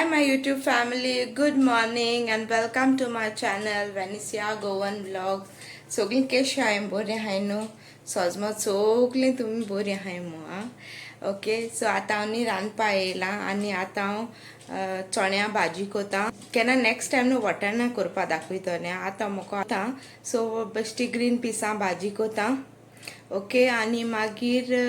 Hi, my YouTube family. Good morning and welcome to my channel, Venetia Goan Vlog. Sogli kesha haim bore haino. Sojma sogli tumi bore haimo. Okay, so आता आम्ही रांदपा येयला आणि आता हांव चण्या भाजी कोता केन्ना नेक्स्ट टाइम न्हू वटाणा करपा दाखयतले आता म्हाका आता सो बेश्टी ग्रीन पिसां भाजी कोता ओके आणि मागीर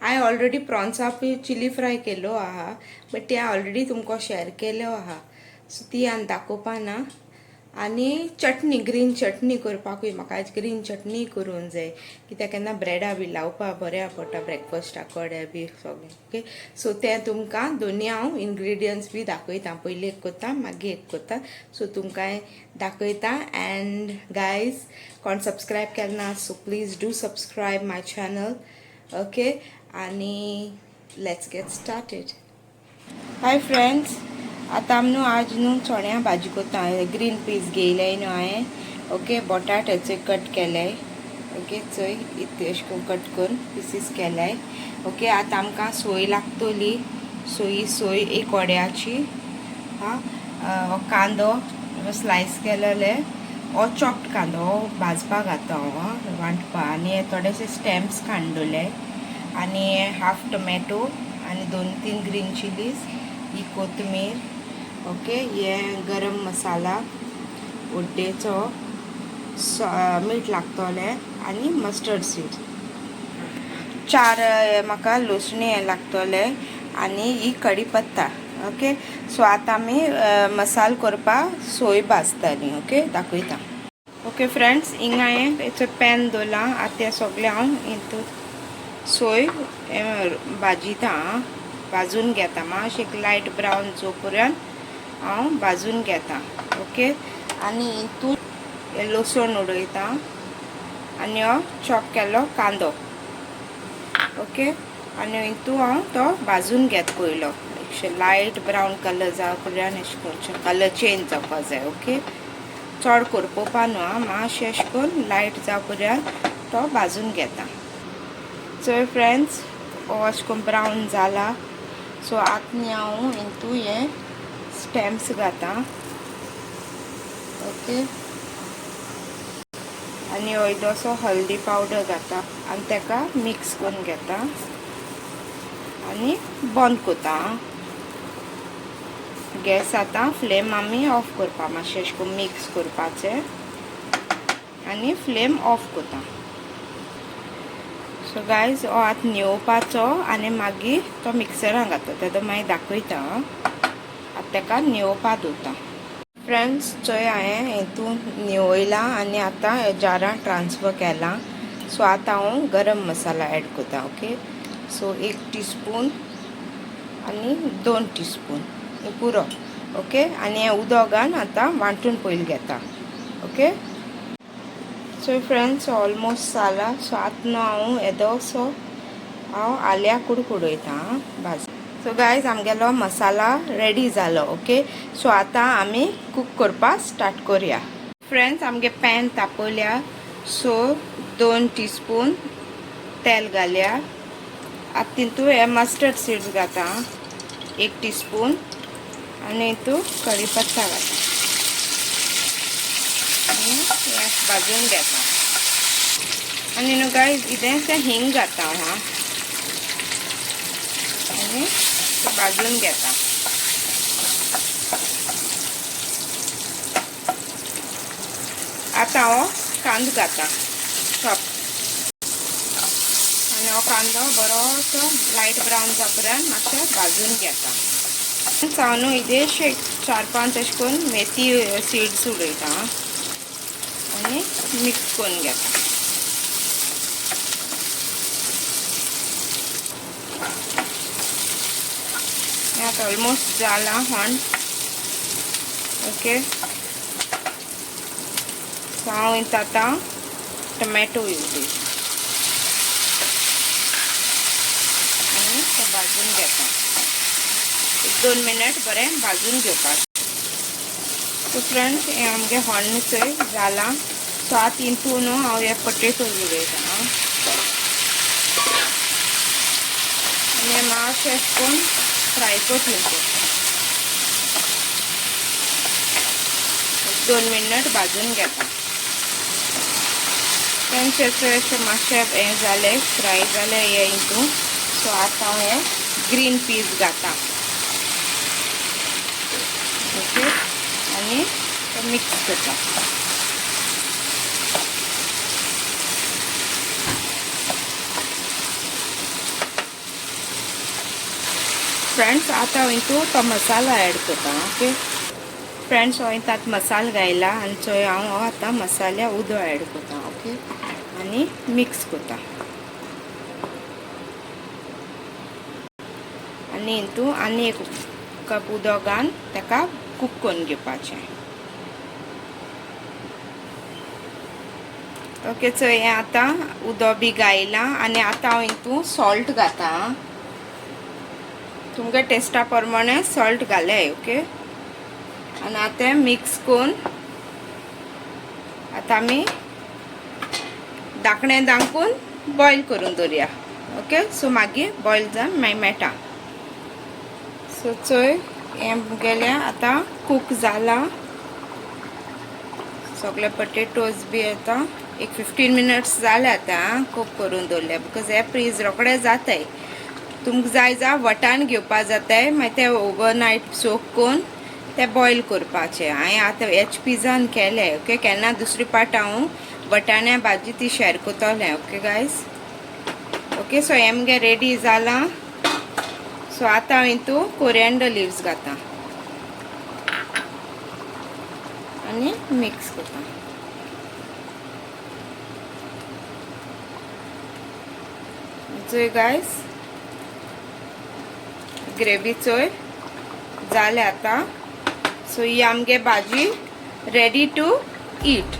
हांवें ऑलरेडी प्रॉन्सा चिली फ्राय केलो आहा बट ती हांवें ऑलरेडी तुमकां शेअर केलो आहा सो ती हांवें दाखोवपा ना आनी चटणी ग्रीन चटणी करपाकूय म्हाका आयज ग्रीन चटणी करूंक जाय कित्याक केन्ना ब्रेडा बी लावपा बऱ्या पडटा ब्रेकफास्टाक कड्या बी सगळें ओके सो तें तुमकां दोनी हांव इनग्रेडियंट्स बी दाखयता पयलीं एक कोता मागीर एक कोता सो तुमकां दाखयता एंड गायज कोण सबस्क्रायब केलना so please do subscribe my channel okay आनी let's get started hi friends आता न्हू आज न्हू चण्या भाजी कोता ग्रीन पीस घेयले न्हू हांवें ओके बटाट्याचे कट केले ओके चोय इतले अशें करून कट करून पिसीस केले ओके आतां आमकां सोय लागतली सोय एक वड्याची कांदो स्लायस केलेले हो चॉप्ड कांदो भाजपाक घाता हांव वांटपा आनी थोडेशे स्टेम्प्स काडलेले आनी हाफ टोमॅटो आनी 2-3 ग्रीन चिलीज ही कोथमीर ओके ये गरम मसाला उड्डेचो मीठ लागतले आनी मस्टर्ड सीड 4 म्हाका लसणी लागतले आनी ही कढीपत्ता ओके सो आतां आमी मसालो करपा सोय भाजतली ओके दाखयता ओके फ्रेंड्स हिंगा हांवें पॅन दवरला आतां तें सगळें हांव हितून सोय भाजीता भाजून घेता मातशें लायट ब्रावन जो पर्यंत हांव भाजून घेता ओके आनी हितून लसूण उडयता आनी हो चॉप केल्लो कांदो ओके आनी हितून हांव तो भाजून घेता पयलो लायट ब्रावन कलर जावं पर्यंत अशें करून कलर चेंज जावपा जाय ओके चड करपोवपा न्हू मातशें अशें करून लायट जावं पर्यंत तो भाजून घेता सो फ्रेंड्स हो अशें करून ब्रावन जाला सो आतां हांव हितून हे स्टेम्प्स घाता ओके आनी इल्लोसो हल्दी पावडर घाता आनी तेका मिक्स करून घेता आनी बंद कोता गॅस आतां फ्लेम आमी ऑफ करपा मातशें अशें करून मिक्स करपाचें आनी फ्लेम ऑफ कोता सो गायज हो आतां न्हेवपाचो आनी मागीर तो मिक्सरान घाता तेदो मागीर दाखयता आतां तेका न्हेवपा दवरता फ्रेंड्स चोय हांवें हितून न्हेवयला आनी आतां जारान ट्रान्सफर केला सो आतां हांव गरम मसाला एड कोता ओके सो 1 टीस्पून आनी 2 टीस्पून पुरो ओके आनी हें उदक घालून आतां वांटून पयलीं घेता ओके सो फ्रेंड्स ऑलमोस्ट जाला सो आतां हांव येदोसो हांव आल्या कुडकुडयता भाजी सो गायज आमगेलो मसाला रेडी जालो ओके सो आतां आमी कूक करपा स्टार्ट करुया फ्रेंड्स आमगे पॅन तापयल्या सो 2 टीस्पून तेल घालया आतां तितून हे मस्टर्ड सीड्स घाता 1 टीस्पून आनी हितून कढीपत्ता घाता आनी भाजून घेता आनी न्हू गायज इतें हिंग घाता हांव आनी भाजून घेता आतां हो कांदो घाता चॉप आनी हो कांदो बरोसो लायट ब्रावन जावपर्यंत मातशें भाजून घेता हांव न्हू इल्लेशे 4-5 अशें करून मेथी सीड्स उडयता आनी मिक्स करून घेता आतां ऑलमोस्ट जाला हण ओके सो हांव हितून आतां टोमॅटो उडयता आनी तो भाजून घेता 1-2 मिनट बरें भाजून घेवपाक सो फ्रेंड्स हें आमगे हण चोय जाला सो आतां हितून हांव हे पोटेटोज उडयता आनी मातशें अशें करून फ्राय कोत 1-2 मिनट भाजून घेता. फ्रेंड्स अशें मातशें हें जालें, फ्राय जालें हें हितून. सो आतां हें ग्रीन पीस घाता. ओके, आनी मिक्स करता. फ्रेंड्स आतां हांव हितून तो मसाला ॲड करता. ओके फ्रेंड्स, हांव हितून मसालो घायला आनी चोय हांव आतां मसाल्या उदक ॲड करता. ओके, आनी मिक्स करता. आनी हितून आनी एक कप उदक घालून ताका कूक करून घेवपाचें. ओके, सो हें आतां उदक बी घायलां आनी आतां हांव हितून सॉल्ट घाता. तुमगे टेस्टा प्रमाणे सॉल्ट घाले. ओके, आनी आतां मिक्स करून आतां आमी धाकणें धांपून बॉयल करून दवरया. ओके, सो मागीर बॉयल जावन मागीर मेळटा. सो चोय हें गेलें आतां कूक जालां. सगळे पोटेटोज बी आतां एक 15 मिनट्स जाले आतां कूक करून दवरल्या. बिकॉज हे फ्रीज रोखडे जाताय. तुमकां जाय जाल्यार वटान घेवपा जाताय, मागीर ते ओवरनायट सोक करून ते बॉयल करपाचे. हांवें आतां हेच पिझ्झान केले. ओके, केन्ना दुसरी पाट हांव वटाण्या भाजी ती शेअर करतलें. Okay guys. ओके, सो हें मगे रेडी जालां. सो आतां हांव हितून कोरिएंडर लिव्स घाता आनी मिक्स करता. चोय गायज ग्रेवी चोय जाले आतां. सो ही आमगे भाजी रेडी टू ईट.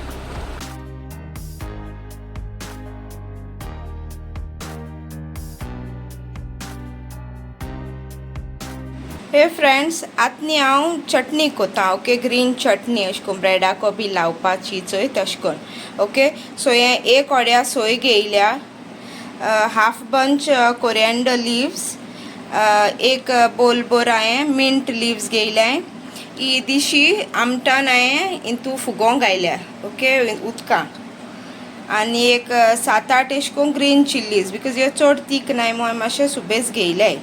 हे फ्रेंड्स, आतनी हांव चटणी कोता. ओके, ग्रीन चटणी अशें करून ब्रेडाको बी लावपाची चोय तशें करून. ओके, सो हे एक ओड्या सोय घेयल्या, हाफ बंच कोरिएंडर लिव्स, एक बोल बोर हांवें मिंट लिव्स घेयल्याय. ही दिशी आमटान हांवें हितू फुगोवंक घायल्या. ओके, उदकां. आनी एक 7-8 अशें करून ग्रीन चिल्लीज, बिकॉज हे चड तीक नाय म्हूण हांवें मातशें सुबेज घेयल्याय.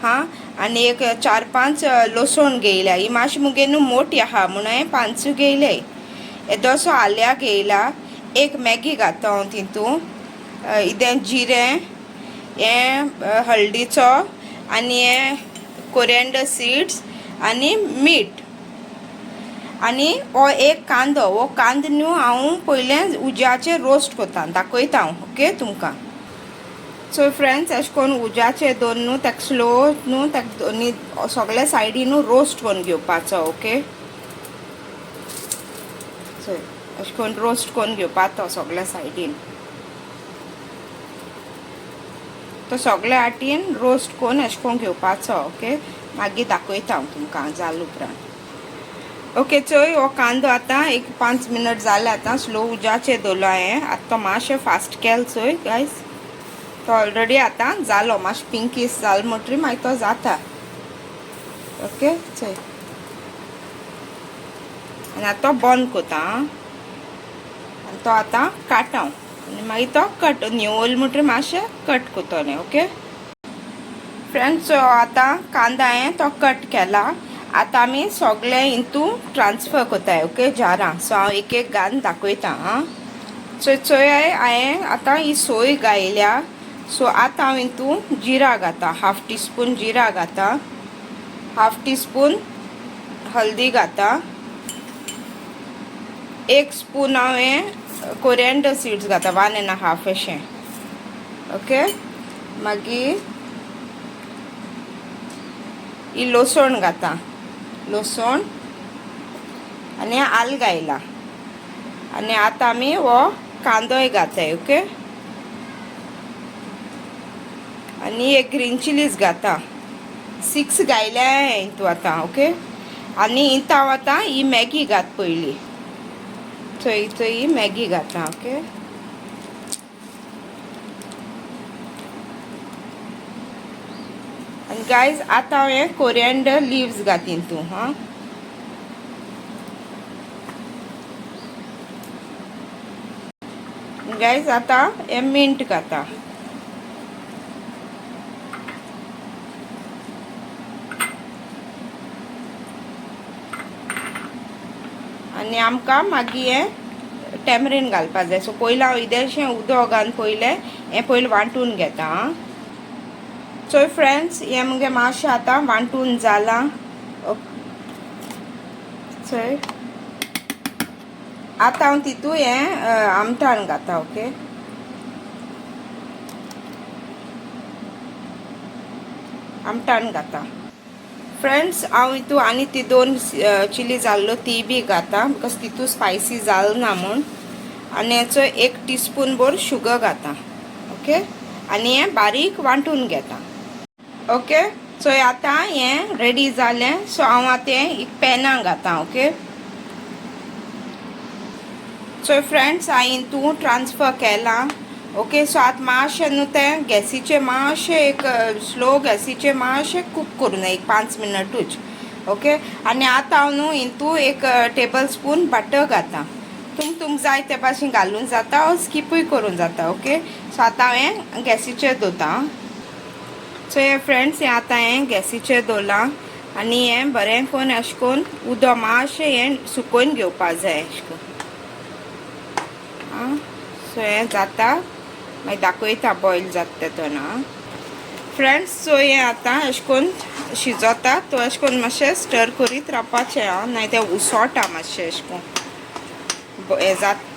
हां, आनी एक 4-5 लसूण घेयल्या. ही मातशी मुगे न्हू मोठी आहा म्हणून हांवें 5 घेयले. येदोसो आल्या घेयला. एक मॅगी घाता हांव तितून. इदें जिरें, हें हळदीचो आनी हें कोरिएंडर सीड्स आनी मीठ. आनी हो एक कांदो. हो कांदो न्हू हांव पयलें उज्याचेर रोस्ट कोता, दाखयता हांव. ओके तुमकां. सो फ्रेंड्स, अशें करून उज्याचेर दवरून न्हू ताका स्लो न्हू ताका दोनी सगळे सायडीन न्हू रोस्ट करून घेवपाचो. ओके, सो अशें करून रोस्ट करून घेवपाचो सगळे सायडीन. तो सगळे आटीन रोस्ट करून अशें करून घेवपाचो. ओके, मागीर दाखयता हांव तुमकां जाल उपरांत. ओके, चोय हो कांदो आतां एक 5 मिनट जाले आतां स्लो उज्याचेर दवरलो हांवें. आतां तो मातशें फास्ट केलो चोय गायज. तो ऑलरेडी आतां जालो, मातशें पिंकीश जालो म्हणटरी मागीर तो जाता. ओके, चोय आनी आतां तो बंद कोता. आनी तो आतां काटा आनी मागीर तो कट निवळ म्हणटरी मातशें कट कोतलें. ओके फ्रेंड्स, सो आतां कांदा हांवें तो कट केला. आतां आमी सगळे हितून ट्रान्सफर कोताय. ओके, जारां. सो हांव एक एक घालून दाखयता. आं, सो चोय हांवें आतां ही सोय घायल्या. सो आतां हांव हितून जिरा घाता. हाफ टीस्पून जिरा घाता. हाफ टीस्पून हल्दी घाता. 1 स्पून हांवें कोरिएंडर सीड्स घाता, 1.5 अशें. ओके, मागीर ही लसूण घाता. लसूण आनी आल घायला. आनी आतां आमी हो कांदोय घाताय. ओके, आनी एक ग्रीन चिलीज घाता. 6 घायल्या हितू आतां. ओके, आनी हितून हांव आतां ही मॅगी घात पयली. थंय ही मॅगी घाता. ओके, आनी गायज आतां हांवें कोरिएंडर लिव्स घात हितून. हां, गायज आता हे मिंट घाता. आनी आमकां मागीर हें टॅमरीन घालपाक जाय. सो पयलीं हांव इल्लेशें उदक घालून पयलें हें पयलीं वांटून घेता. सो फ्रेंड्स हें मुगे मातशें आतां वांटून जालां. चोय आतां हांव तितू हें आमटाण घाता. ओके, आमटाण घाता. फ्रेंड्स हांव हितू आनी ती 2 चिली जाल्लो ती बी घाता बिकॉज तितू स्पायसी जालना म्हूण. आनी हेचो 1 टीस्पून भर शुगर घाता. ओके, आनी हें बारीक वांटून घेता. ओके, सो आतां हें रेडी जालें. सो हांव आतां हें एक पॅनां घाता. ओके, सो फ्रेंड्स हांवें हितू ट्रान्सफर केलां. ओके, सो आतां मातशें न्हू तें गॅसीचेर मातशें एक स्लो गॅसीचेर मातशें कूक करून एक 5 मिनटूच. ओके, आनी आतां हांव न्हू हितू 1 टेबल स्पून बटर घाता. तुमकां जाय ते भाशेन घालून जाता वो स्किपूय करून जाता. ओके, सो आतां हांवें गॅसीचेर दवरता. सो हे फ्रेंड्स हें आतां हें गॅसीचेर दवरलां आनी हें बरें करून अशें करून उदक मातशें हें सुकोवन घेवपाक जाय अशें करून. सो हें जाता मागीर दाखयता बॉयल जाता तेदोन. फ्रेंड्स सो हें आतां अशें करून शिजोता. तो अशें करून मातशें स्टर करीत रावपाचें हां, नाजाल्यार तें उसोटा मातशें अशें करून हें जाता.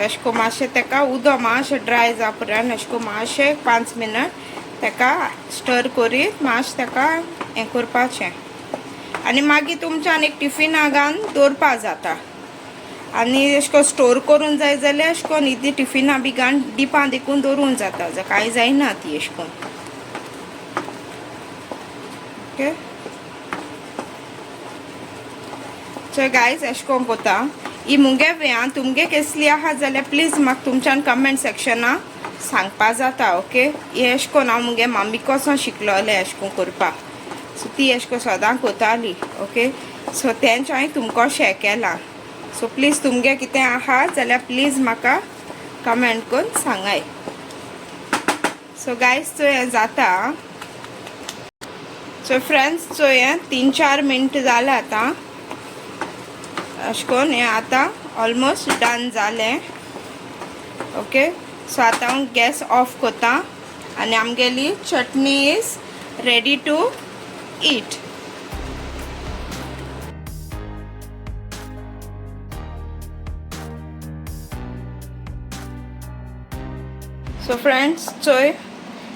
अशें करून मातशें तेका उदक मातशें ड्राय जावपर्यंत अशें करून मातशें 5 मिनट तेका स्टर करीत मातशें तेका हें करपाचें. आनी मागीर तुमच्यान एक टिफिना घालून दवरपाक जाता. आनी अशें करून स्टोर करून जाय जाल्यार अशें करून ती टिफिना बी घालून डिपां देखून दवरूंक जाता. कांय जायना ती अशें करून. ओके, सो गायज अशें करून कोता. ही मुगे वेयान तुमगे कसली आहा जाल्यार प्लीज म्हाका तुमच्यान कमेंट सेक्शना सांगपा जाता. ओके, हे अशें करून हांव मुगे मम्मी कोसोन शिकलोलें अशें करून करपाक. सो ती अशें करून सदां कोताली. ओके, सो तेंच हांवें तुमको शेअर केलां. सो प्लीज तुमगे कितें आहा जाल्यार प्लीज म्हाका कमेंट करून सांगाय. सो गायज सो हें जाता. सो फ्रेंड्स सो हें 3-4 मिनट जालें आतां अशें करून हें आतां ऑलमोस्ट डन जालें. ओके, सो आतां हांव गॅस ऑफ कोता आनी आमगेली चटणी is ready to eat. So friends चोय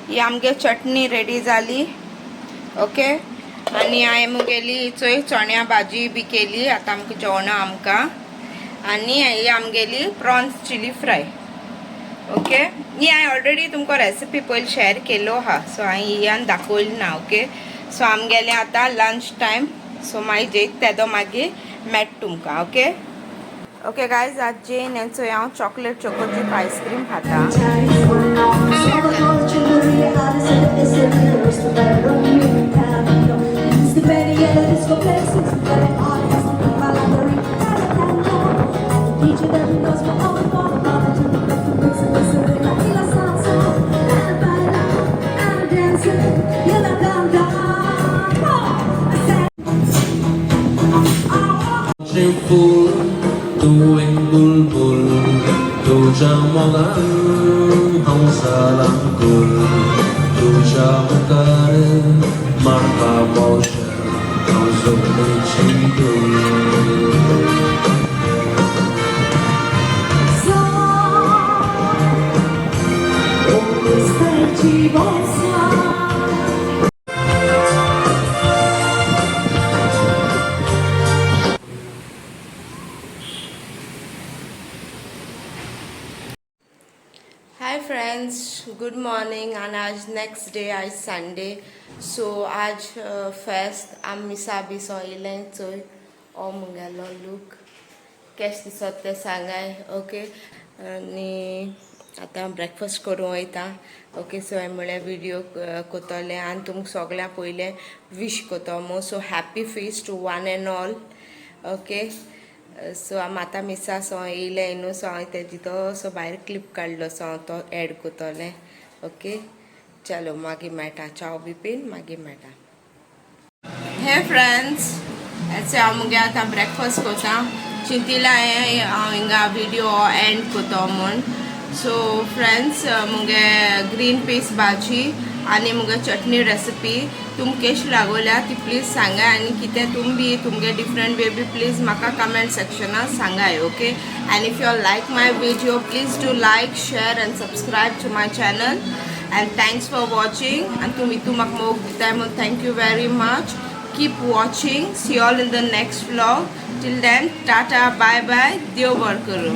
ही आमगे चटणी रेडी जाली. ओके, आनी हांवें मुगेली चोय चण्या भाजी बी केली आतां आमकां जेवणा आमकां. आनी ही आमगेली प्रॉन्स चिली फ्राय. ओके, ही हांवें ऑलरेडी तुमकां रेसिपी पयलीं शेअर केलो आहा. सो हांवें ही दाखयली ना. ओके, सो आमगेलें आतां लंच टायम. सो मागीर जेयत तेदो मागीर मेट तुमकां. ओके, ओके गायज आज जेन हेंचो हांव चॉकलेट चोको चिप आयस्क्रीम खाता. Tuwing bulbul tu siya mga ang salangkul tu siya makarin marka mo siya ang sumichidul. Hi friends, good morning. आणि आज नेक्स्ट डे आज संडे. सो आज फेस्त आम मिसा बी सोयलें चोय ओ मुंगेलो लूक केश दिसत ते सांगाय. ओके, आनी आतां ब्रेकफास्ट करूं वयता. ओके, सो हांवें म्हळ्यार व्हिडिओ कोतोलें आनी तुमकां सगळ्यां पयलें वीश कोतो so happy feast to one and all. Okay, so आतां मिसा सो येयलें न्हू, सो हांवें तेजी तो असो भायर क्लिप काडलो, सो हांव तो एड कोतोलें. ओके, चलो मागीर मेळटा, चाव बिपीन मागीर मेळटा. हे फ्रेंड्स, हांव मुगे आतां ब्रेकफास्ट कोता. चिंतिला हांव हिंगा व्हिडिओ एंड कोतो म्हूण. सो फ्रेंड्स, मुगे ग्रीन पीस भाजी आनी मुगे चटणी रेसिपी तुमकां केश लागोल्या ती प्लीज सांगा, आनी कितें तुम बी तुमगे डिफरंट वे बी प्लीज म्हाका कमेंट सेक्शनान सांगाय. Okay, and if you like my video please do like, share and subscribe to my channel. And thanks for watching. आनी तूं म्हाका मोग दिताय म्हूण thank you very much. Keep watching. See you all in the next vlog. Till then, tata, bye bye. Dev bar karo.